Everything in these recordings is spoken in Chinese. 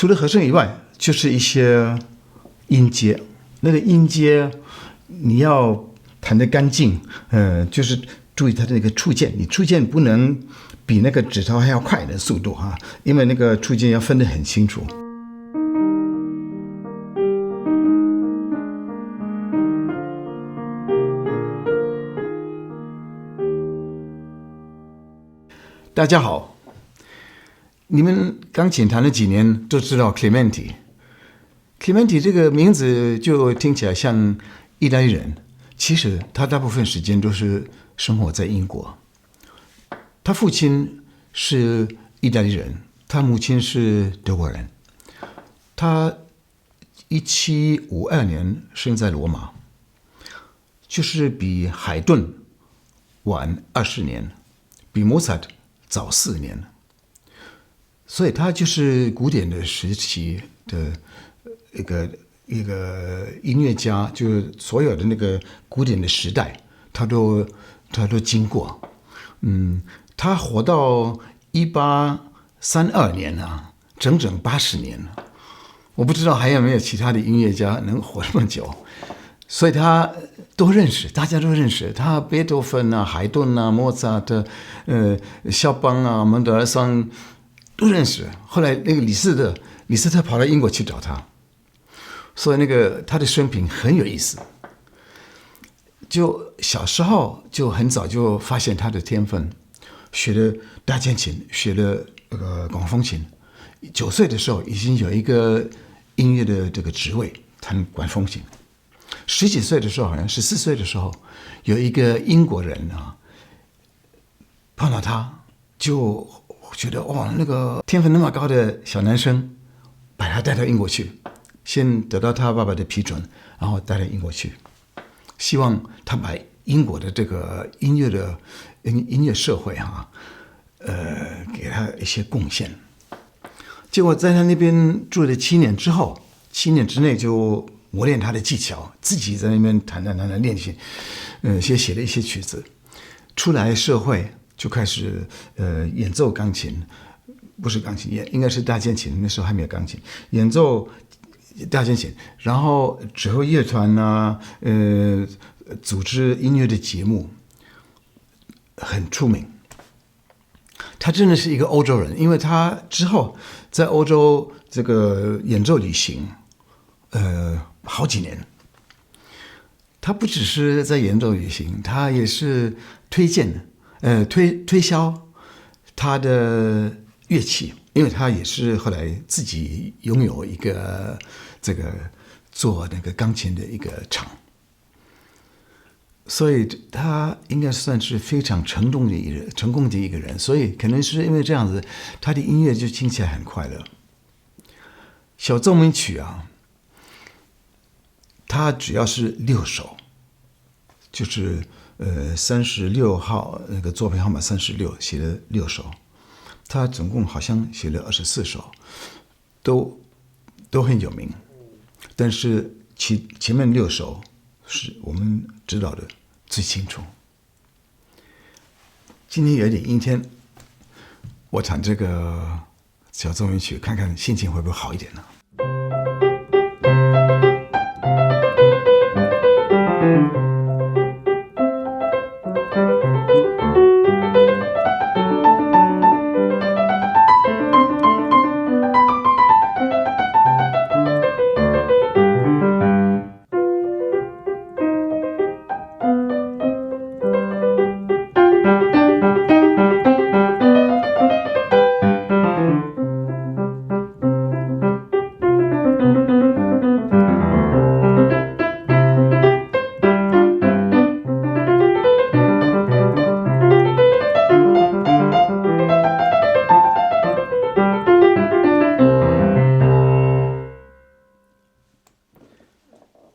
除了和声以外，就是一些音阶。那个音阶你要弹得干净，就是注意它的那个触键，你触键不能比那个指头还要快的速度哈，因为那个触键要分得很清楚。大家好，你们钢琴弹了几年都知道 Clementi 这个名字就听起来像意大利人，其实他大部分时间都是生活在英国。他父亲是意大利人，他母亲是德国人。他1752年生在罗马，就是比海顿晚20年，比莫扎特早4年，所以他就是古典的时期的一个音乐家，就是所有的那个古典的时代，他都经过。他活到1832年啊，整整80年了。我不知道还有没有其他的音乐家能活这么久，所以他都认识，大家都认识他，贝多芬啊、海顿啊、莫扎特、肖邦啊、门德尔松都认识。后来那个李斯特跑到英国去找他，所以那个他的生平很有意思。就小时候就很早就发现他的天分，学了大键琴，学了广风琴。9岁的时候已经有一个音乐的这个职位，弹管风琴。10几岁的时候，好像14岁的时候，有一个英国人啊，碰到他，就觉得哇，那个天分那么高的小男生，把他带到英国去，先得到他爸爸的批准，然后带到英国去，希望他把英国的这个音乐社会给他一些贡献。结果在他那边住了7年之后，7年之内就磨练他的技巧，自己在那边弹练习，写了一些曲子。出来社会就开始演奏钢琴，不是钢琴，应该是大键琴，那时候还没有钢琴，演奏大键琴，然后指挥乐团啊，组织音乐的节目，很出名。他真的是一个欧洲人，因为他之后在欧洲这个演奏旅行，好几年。他不只是在演奏旅行，他也是推销他的乐器，因为他也是后来自己拥有一个这个做那个钢琴的一个厂。所以他应该算是非常成功的一个人，所以可能是因为这样子，他的音乐就听起来很快乐。小奏鸣曲啊，它主要是6首，就是36号那个作品号码36写了6首，他总共好像写了24首，都很有名，但是前面6首是我们知道的最清楚。今天有一点阴天，我弹这个小奏鸣曲，看看心情会不会好一点呢？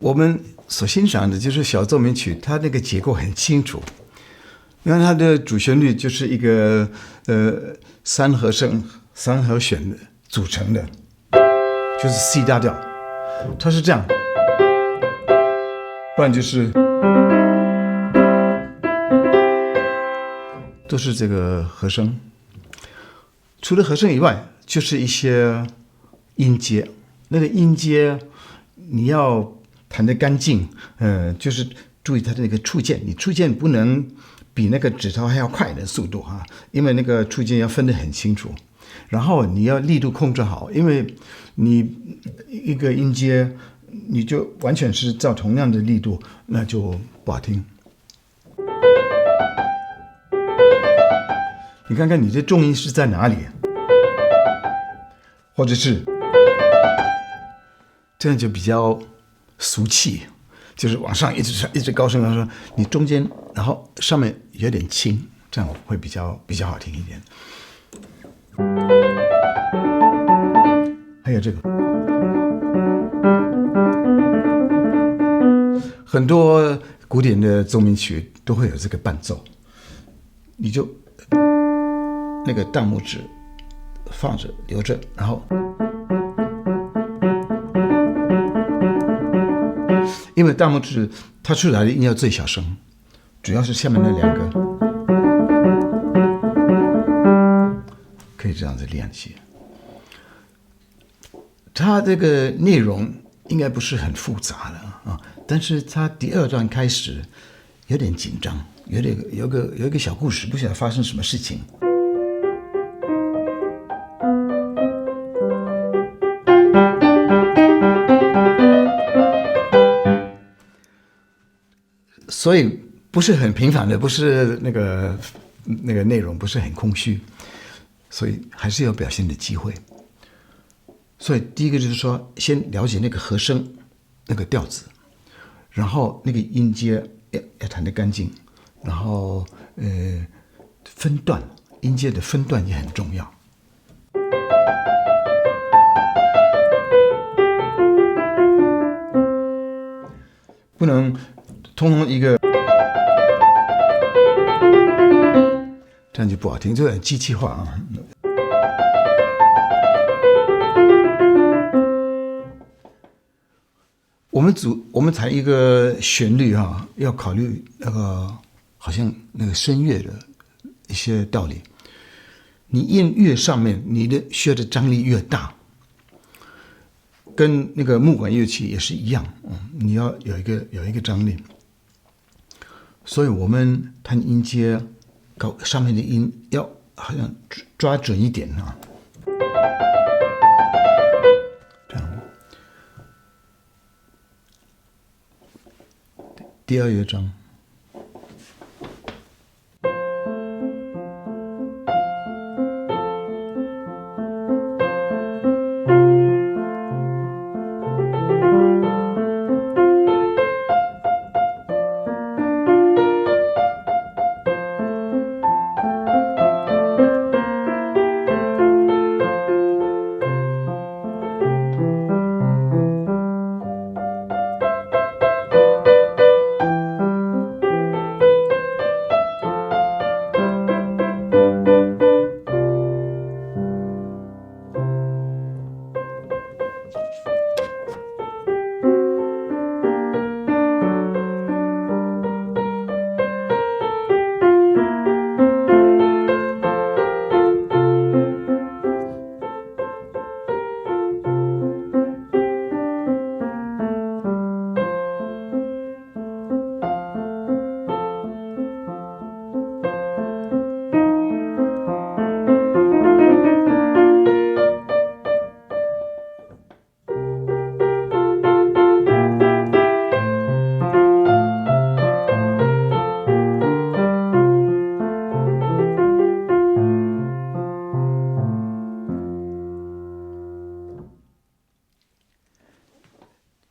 我们所欣赏的就是小奏鸣曲，它那个结构很清楚。因为它的主旋律就是一个3和声、3和弦组成的，就是 C 大调，它是这样，不然就是都是这个和声。除了和声以外，就是一些音阶，那个音阶你要弹得干净，就是注意它的那个触键，你触键不能比那个指头还要快的速度啊，因为那个触键要分得很清楚。然后你要力度控制好，因为你一个音阶你就完全是照同样的力度，那就不好听。你看看你这重音是在哪里，或者是这样就比较俗气，就是往上一直高声高声，你中间然后上面有点轻，这样会比较好听一点。还有这个，很多古典的奏鸣曲都会有这个伴奏，你就那个大拇指放着留着，然后因为大拇指它出来的音要最小声，主要是下面那两个可以这样子练习。它这个内容应该不是很复杂的啊，但是它第二段开始有点紧张，有一个小故事，不晓得发生什么事情。所以不是很平凡的，不是那个内容不是很空虚，所以还是有表现的机会。所以第一个就是说，先了解那个和声，那个调子，然后那个音阶要弹得干净，然后分段，音阶的分段也很重要。不能通通一个，这样就不好听，就很机器化啊。我们弹一个旋律啊，要考虑那个好像那个声乐的一些道理。你音越上面，你的需要的张力越大，跟那个木管乐器也是一样，你要有一个张力。所以我们弹音阶，搞上面的音要好像抓准一点啊。第二乐章，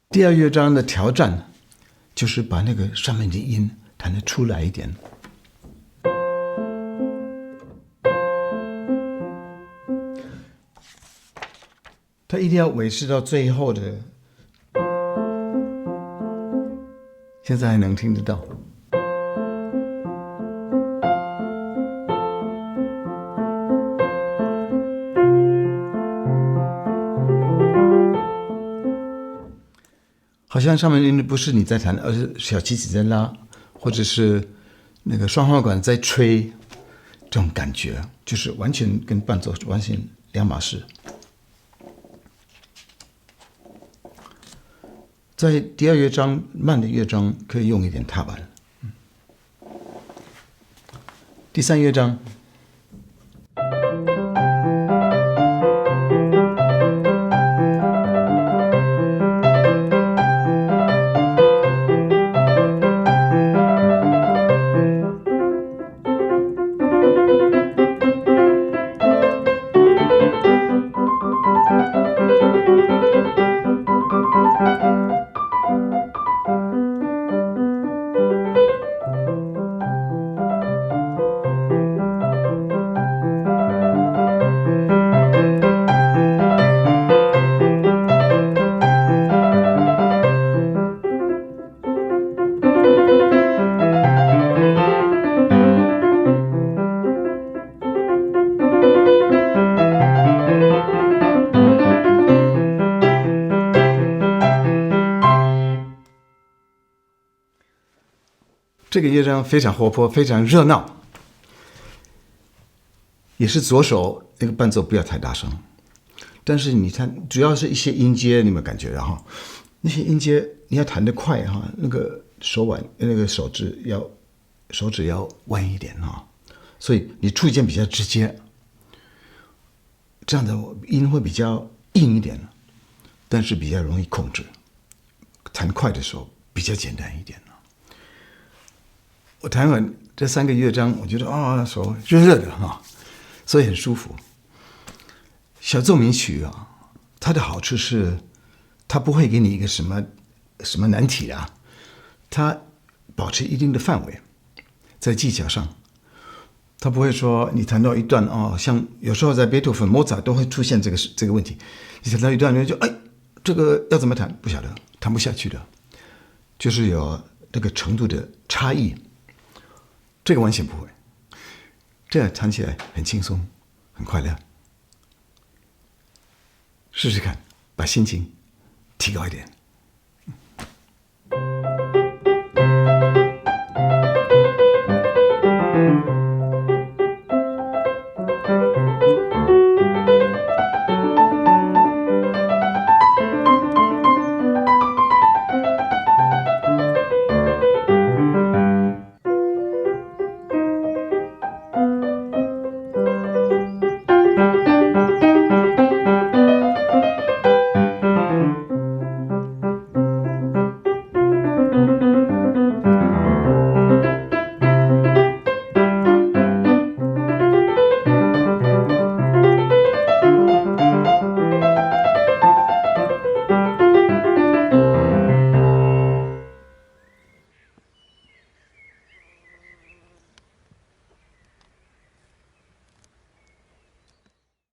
第二乐章的挑战就是把那个上面的音弹得出来一点。它一定要维持到最后的，现在还能听得到。好像上面的不是你在弹，而是小提琴在拉，或者是那个双簧管在吹，这种感觉就是完全跟伴奏完全两码事。在第2乐章慢的乐章可以用一点踏板。第3乐章。这个乐章非常活泼，非常热闹，也是左手那个伴奏不要太大声，但是你看，主要是一些音阶，你有没有感觉？然后那些音阶你要弹得快哈，那个手指要弯一点哈，所以你触键比较直接，这样的音会比较硬一点，但是比较容易控制。弹快的时候比较简单一点。我弹完这3个乐章，我觉得手热热的哈，所以很舒服。小奏鸣曲啊，它的好处是，它不会给你一个什么难题啊，它保持一定的范围，在技巧上，它不会说你弹到一段像有时候在贝多芬、莫扎都会出现这个问题，你弹到一段你就这个要怎么弹不晓得，弹不下去的，就是有这个程度的差异。这个完全不会，这样弹起来很轻松，很快乐。试试看，把心情提高一点。